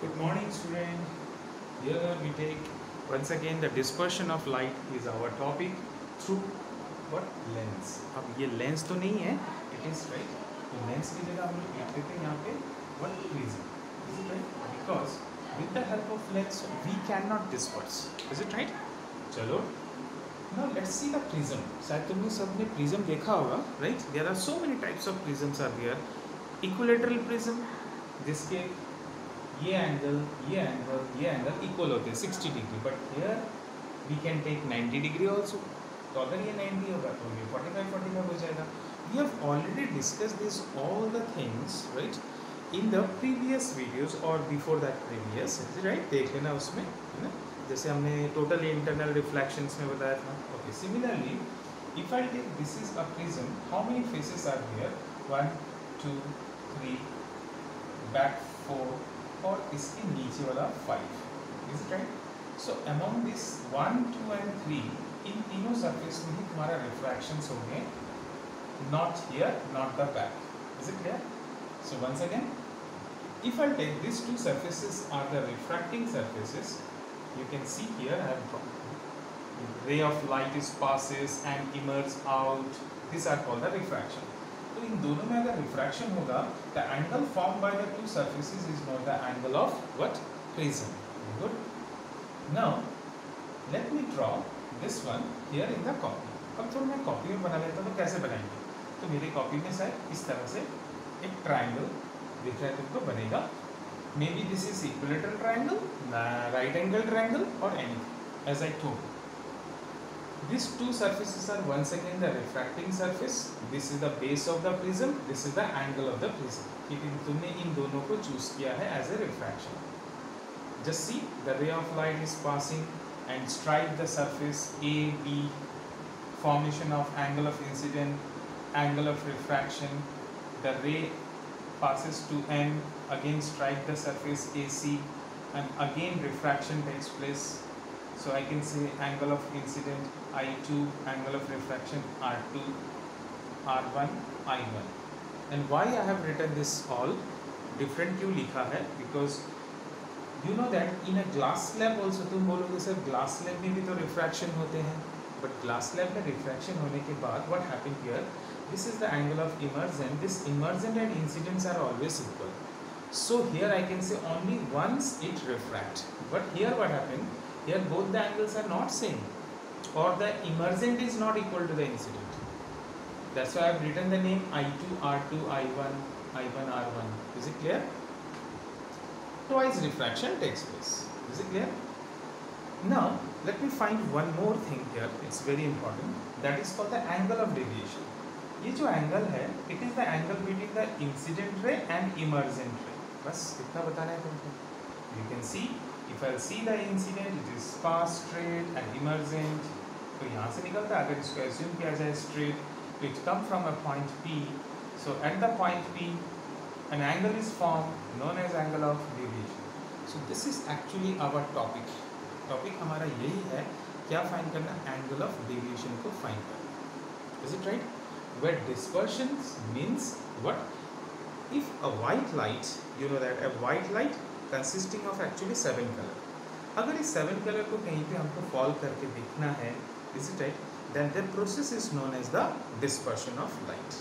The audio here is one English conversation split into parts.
Good morning, student. Here we take once again the dispersion of light is our topic through what lens. अब ये lens तो नहीं है, it is right. तो lens की जगह हम लोग लिख देते हैं यहाँ पे what prism. Is it right? Because with the help of lens we cannot disperse. Is it right? चलो. Now let's see the prism. शायद तुमने सबने prism देखा होगा, right? There are so many types of prisms are there. Equilateral prism जिसके ये angle equal होते हैं 60 degree, but here we can take 90 degree also. तो अगर ये 90 होगा तो ये 45 हो जाएगा. We have already discuss this all the things right in the previous videos और बिफोर दैट प्रीवियस, राइट. देख लेना उसमें, है ना, जैसे हमने टोटल इंटरनल रिफ्लेक्शंस में बताया था. Okay, similarly if I take this is a prism, how many faces are here? 1 2 3 back 4 और इसके नीचे वाला 5. Is it right? So among this 1 2 and 3 इन तीनों सरफेस में ही तुम्हारा रिफ्रैक्शंस होंगे. Not here, not the back. Is it clear? So once again, if I take these two surfaces are the refracting surfaces, you can see here I have drawn ray of light is passes and emerges out. These are called the refraction. तो इन दोनों में अगर refraction होगा, the angle form by the two surfaces is not the angle of what? Prism. Good. Now let me draw this one here in the copy. अब थोड़ा मैं copy में बना लेता हूँ. तो कैसे बनाएंगे? तो मेरी कॉपी में शायद इस तरह से एक ट्राइंगल दिख रहा है तुमको, बनेगा. May be this is equilateral triangle, right angle triangle और anything as I told. These two surfaces are once again the refracting surface. This is the base of the prism. This is the angle of the prism. लेकिन तुमने इन दोनों को choose किया है as a refraction. Just see, the ray of light is passing and strike the surface A, B. Formation of angle of incident, angle of refraction. The ray passes to N, again strike the surface AC, and again refraction takes place. So I can say angle of incident I2, angle of refraction R2, R1, I1. And why I have written this all different क्यों लिखा है? Because you know that in a glass slab also तुम बोलोगे sir glass slab में भी तो refraction होते हैं, but glass slab में refraction होने के बाद what happened here? This is the angle of emergent. This emergent and incidents are always equal. So here I can say only once it refract. But here what happened? Here both the angles are not same, or the emergent is not equal to the incident. That's why I have written the name I2, R2, I1, I1, R1. Is it clear? Twice refraction takes place. Is it clear? Now let me find one more thing here. It's very important. That is called the angle of deviation. ये जो angle है, it is the angle between the incident ray and emergent ray. बस इतना बताना है तुमको. You can see. If I see the incident, it is pass straight and emergent. तो यहाँ से निकलता है. अगर इसको assume किया जाए straight, तो it come from a point P. So at the point P, an angle is formed known as angle of deviation. So this is actually our topic. Topic हमारा यही है, क्या find करना? Angle of deviation को find करना. Is it right? Where dispersion means what? If a white light, you know that a white light consisting of actually 7 color. अगर इस 7 color को कहीं पे हमको fall करके दिखना है, is it right? Then the process is known as the dispersion of light.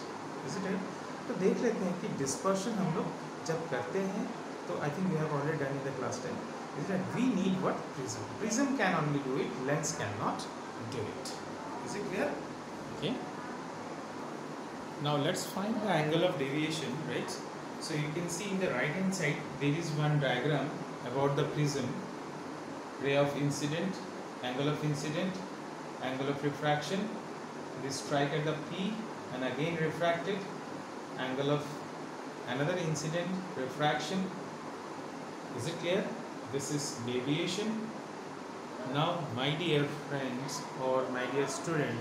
Is it right? तो देख लेते हैं कि dispersion हम लोग जब करते हैं, तो I think we have already done in the class 10. Is that we need what? Prism. Prism can only do it, lens cannot do it. Is it clear? Okay. Now let's find the angle of deviation, right? So you can see in the right hand side there is one diagram about the prism. Ray of incident, angle of incident, angle of refraction. This strike at the P and again refracted. Angle of another incident, refraction. Is it clear? This is deviation. Now my dear friends or my dear student,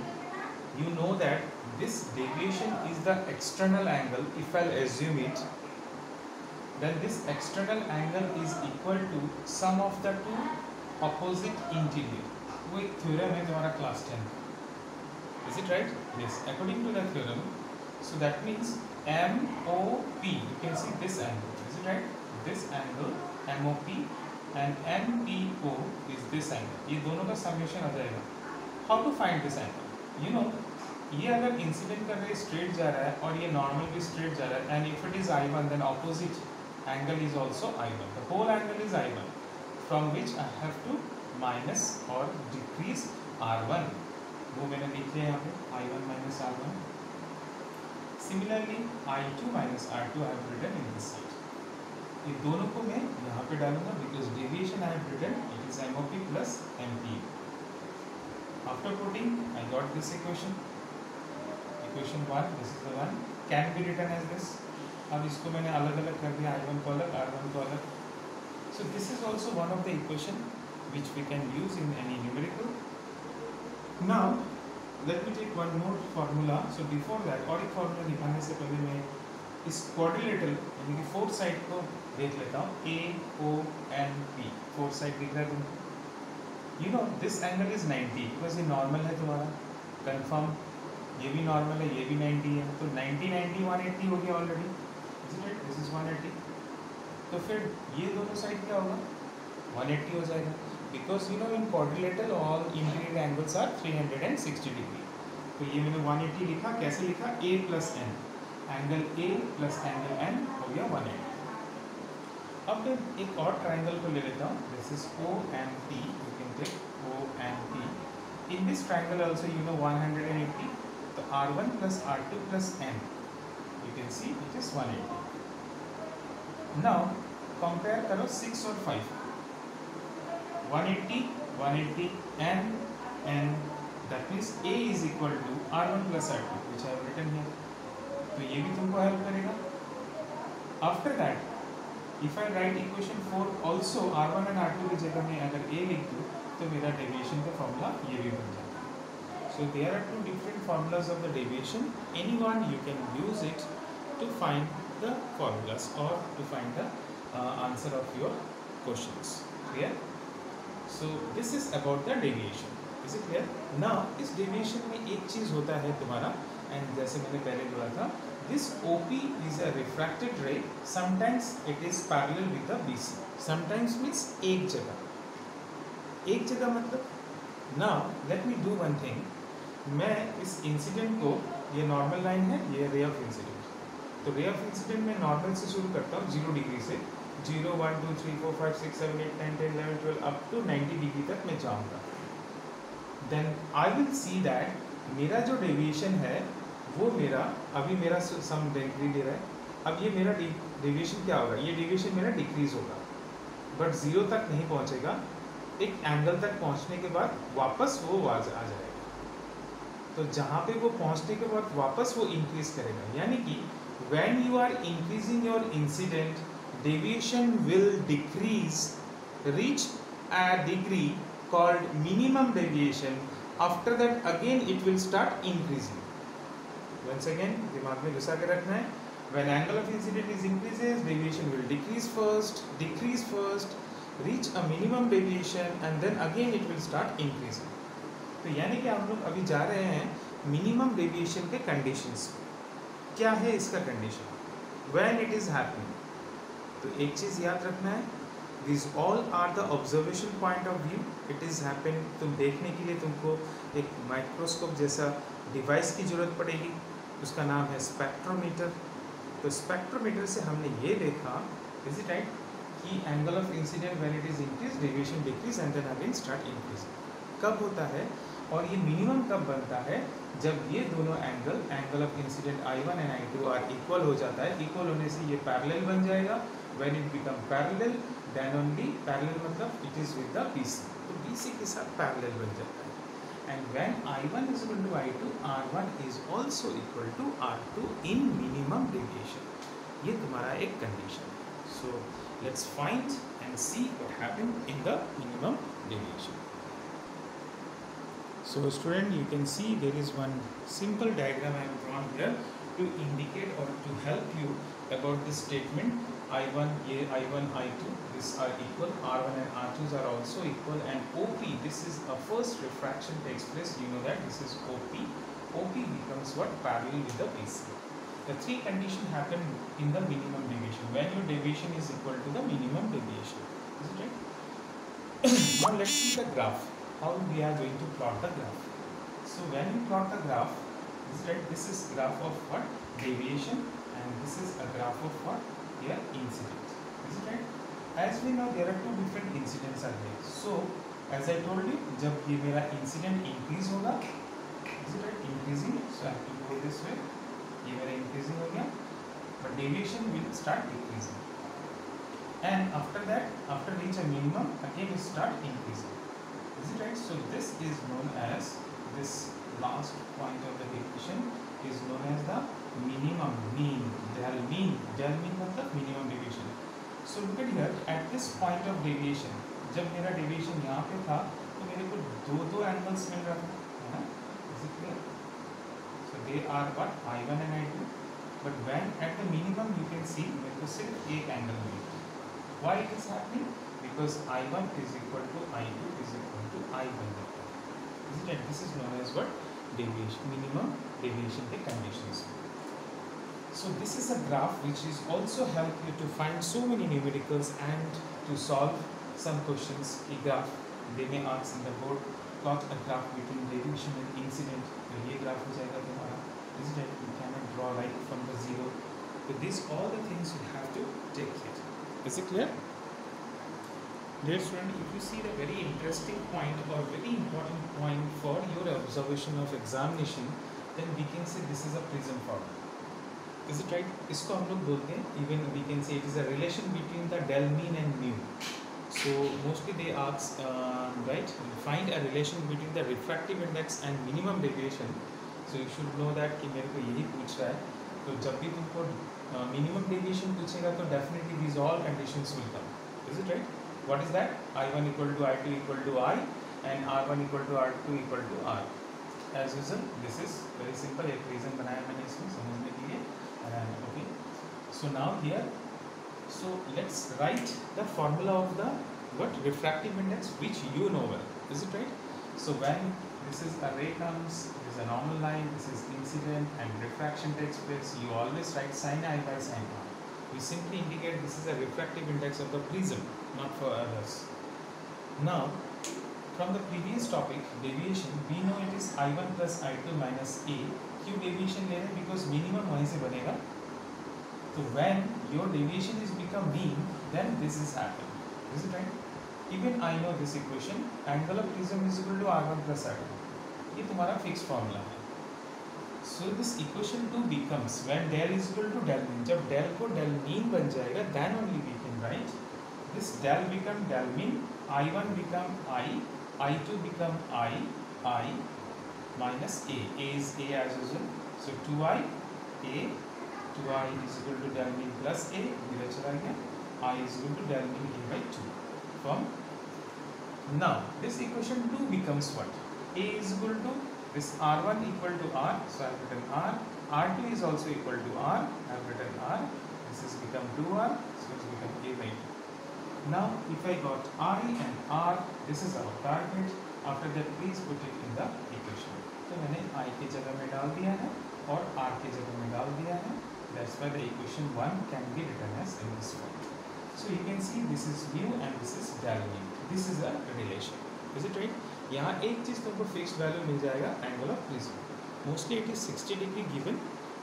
you know that this deviation is the external angle. If I'll assume it, then this external angle is equal to sum of the two opposite interior. वो एक theorem है तुम्हारा class 10. Is it right? Yes. According to the theorem, so that means MOP. You can see this angle. Is it right? This angle MOP and NPO is this angle. ये दोनों का summation आ जाएगा. How to find this angle? You know, ये अगर incident का रे straight जा रहा है और ये नॉर्मल भी स्ट्रेट जा रहा है, and if it is I1 then opposite angle is also I1. The whole angle is I1, from which I have to minus or decrease R1. वो मैंने लिख लिया यहाँ पे I1 minus R1. Similarly, I2 minus R2 I have written in this side. ये दोनों को मैं यहाँ पे डालूंगा because deviation I have written it is MOP plus MPU. After putting, I got this equation. Equation 1, this is the one, can be written as this. अब इसको मैंने अलग अलग कर दिया, I1 को अलग, R1 को अलग. So this is also one of the equation which we can use in any numerical. Now let me take one more formula. So before that, और एक formula निकालने से पहले मैं इस quadrilateral यानी कि फोर साइड को देख लेता हूँ. A, O, N, P, four side दिख रहा है तुमको. You know this angle is 90 because ये नॉर्मल है तुम्हारा, कंफर्म. ये भी नॉर्मल है, ये भी 90 है, तो 90 90 180 हो गया ऑलरेडी. This is 180. तो फिर ये दोनों साइड क्या होगा, 180 हो जाएगा. Because you know in quadrilateral all interior angles are 360 degree. तो ये मैंने 180 लिखा. कैसे लिखा, A plus N, angle A plus angle N हो गया 180. अब मैं एक और ट्राइंगल को ले लेता हूँ. This is OMP. You can take OMP. In this triangle also you know 180. तो R1 plus R2 plus N, you can see it is 180. Now compare करो 6 और 5. 180 180 N, that means A is equal to R1 plus R2 which I have written here. तो ये भी तुमको help करेगा. After that, if I write equation 4 also R1 and R2 की जगह में अगर A लिख दूँ तो मेरा डेविएशन का फॉर्मूला ये भी बन जाएगा. So there are two different formulas of the deviation. Anyone you can use it to find the formulas or to find the answer of your questions. Clear? So this is about the deviation. Is it clear? Now इस deviation में एक चीज़ होता है तुम्हारा, and जैसे मैंने पहले बोला था, this OP is a refracted ray. Sometimes it is parallel with the BC. Sometimes means एक जगह मतलब. Now let me do one thing. मैं इस इंसिडेंट को, ये नॉर्मल लाइन है, ये रे ऑफ इंसिडेंट. तो रे ऑफ इंसिडेंट में नॉर्मल से शुरू करता हूँ 0 डिग्री से. 0 1 2 3 4 5 6 7 8 9 10 11 12 अप टू 90 डिग्री तक मैं जाऊँगा. Then I will see that मेरा जो डेविएशन है वो मेरा अभी मेरा सम डिग्री ले रहा है. अब ये मेरा डेविएशन क्या होगा, ये डेविएशन मेरा डिक्रीज होगा, बट 0 तक नहीं पहुँचेगा. एक एंगल तक पहुँचने के बाद वापस वो आ जाएगा. तो जहाँ पे वो पहुँचने के बाद वापस वो इंक्रीज करेगा. यानी कि when you are increasing your incident, deviation will decrease, reach a degree called minimum deviation. After that again it will start increasing. Once again दिमाग में घुसा के रखना है. When angle of incident is increases, deviation will decrease first, reach a minimum deviation and then again it will start increasing. तो यानी कि हम लोग अभी जा रहे हैं मिनिमम डेविएशन के कंडीशंस. क्या है इसका condition, when it is happening. तो एक चीज़ याद रखना है, this all are the observation point of view. It is happen. तुम देखने के लिए तुमको एक माइक्रोस्कोप जैसा डिवाइस की ज़रूरत पड़ेगी. उसका नाम है स्पेक्ट्रोमीटर. तो स्पेक्ट्रोमीटर से हमने ये देखा, इज इट राइट, कि angle of incident when it is increase, deviation decrease and then again start increase. कब होता है और ये मिनिमम कब बनता है, जब ये दोनों angle of incident I1 and I2 are equal हो जाता है. इक्वल होने से ये पैरेलल बन जाएगा. When it become parallel then only, parallel मतलब it is with the BC. तो BC के साथ पैरेलल बन जाता है. And when I1 is equal to I2, R1 is also equal to R2 in minimum deviation. ये तुम्हारा एक कंडीशन है. So let's find and see what happened in the minimum deviation. So student, you can see there is one simple diagram I have drawn here to indicate or to help you about this statement. I1, I1, I2, these are equal. R1 and R2s are also equal. And OP, this is a first refraction takes place. You know that this is OP. OP becomes what? Parallel with the BC. The three conditions happen in the minimum deviation. When your deviation is equal to the minimum deviation. Now let's see the graph. How we are going to plot the graph. So when you plot the graph, this is graph of what? Deviation, and this is a graph of what? Here incident. Is it right? As we know, there are two different incidents are there. So as I told you, जब ये मेरा incident increase होगा, is it right? Increasing. So I have to go this way. ये मेरा increasing हो गया, but deviation will start decreasing. And after that, after reach a minimum, again it start increasing. Is it right? So this is known as, this last point of the deviation is known as the minimum mean. Del mean मतलब minimum deviation. So look at here, at this point of deviation, जब मेरा deviation यहाँ पे था, तो मेरे को दो angles मिल रहा था, है ना? Is it clear? So they are what? I1 and I2. But when at the minimum you can see मेरे को सिर्फ एक angle milli. Why it is happening? Because I1 is equal to I2 is equal to I1 vector. Isn't it? This is known as what? Deviation, minimum deviation के conditions. So this is a graph which is also help you to find so many numericals and to solve some questions. A graph they may ask in the board, plot a graph between deviation and incident. तो ये graph हो जाएगा तुम्हारा. Isn't it? You cannot draw right from the zero. With this, all the things you have to take care. Is it clear? Dear student, if you see the very interesting point or very important point for your observation of examination, then we can say this is a prism form. Is it right? इसको हम लोग बोलते हैं, even we can say it is a relation between the del mean and mu. So mostly they ask, right, find a relation between the refractive index and minimum deviation. So you should know that कि मेरे को यही पूछ रहा है, तो जब भी तुमको minimum deviation पूछेगा तो definitely these all conditions will come. Is it right? What is that? I1 equal to I2 equal to I and R1 equal to R2 equal to R. As usual, this is very simple. एक reason बनाया मैंने इसमें समझने के लिए. Okay. So now here, so let's write the formula of the what refractive index which you know well. Is it right? So when this is a ray comes, this is a normal line, this is incident and refraction takes place, you always write sin I by sin R. We simply indicate this is a refractive index of the prism, not for others. Now, from the previous topic, deviation, we know it is I1 plus I2 minus A. क्यों deviation ले रहे हैं? Because minimum वहीं से बनेगा. So when your deviation is become mean, then this is happen. Is it right? Even I know this equation, angle of prism is equal to R1 plus R2. ये तुम्हारा fixed formula है. So this equation 2 becomes when del is equal to del mean. जब del को del mean बन जाएगा, then only we can write this del become del mean, I1 become I2 become I minus A. A is A as usual. So 2I A, 2I is equal to del mean plus A. इधर चला गया. I is equal to del mean A by 2. From now this equation 2 becomes what? A is equal to this R1 equal to R, so I have written R. R2 is also equal to R, I have written R. This has become 2R, so it's become A by 2. Now if I got I and R, this is our target. After that please put it in the equation. तो मैंने I की जगह में डाल दिया है और R की जगह में डाल दिया है. That's why the equation 1 can be written as in this form. So you can see this is mu and this is del mu. This is a relation. Is it right? यहाँ एक चीज़ तुमको fixed value मिल जाएगा angle of prism. Mostly it is 60 degree given.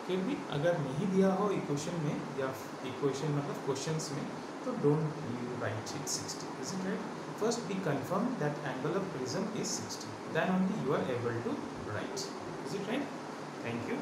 फिर भी अगर नहीं दिया हो इक्वेशन में या इक्वेशन मतलब क्वेश्चंस में, तो don't you write it 60. Is it right? First be confirm that angle of prism is 60. Then only you are able to write. Is it right? Thank you.